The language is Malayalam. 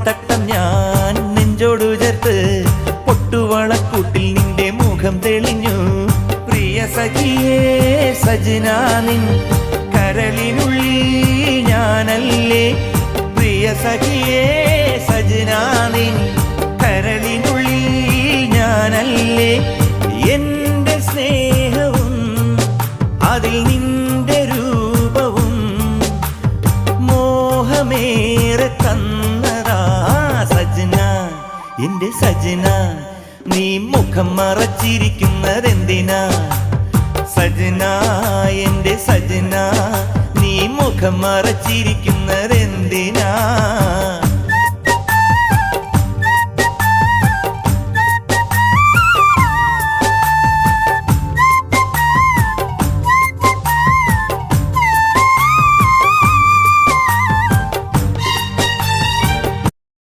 തട്ടം ഞാൻ നെഞ്ചോടു ചേർത്ത് പൊട്ടുവളക്കൂട്ടിൽ നിന്റെ മുഖം തെളിഞ്ഞു. പ്രിയ സഖിയേ സജനാ നിൻ കരളിനുള്ളിൽ ഞാനല്ലേ. പ്രിയ സഖിയേ സജനാ നിൻ കരളിനുള്ളിൽ ഞാനല്ലേ. എന്റെ സ്നേഹവും അതിൽ നിന്റെ രൂപവും മോഹമേറെ തന്നതാ സജന. എന്റെ സജന നീ മുഖം മറച്ചിരിക്കുന്നതെന്തിനാ സജന. എന്റെ സജന നീ മുഖം മറച്ചിരിക്കുന്നതെന്തിനാ.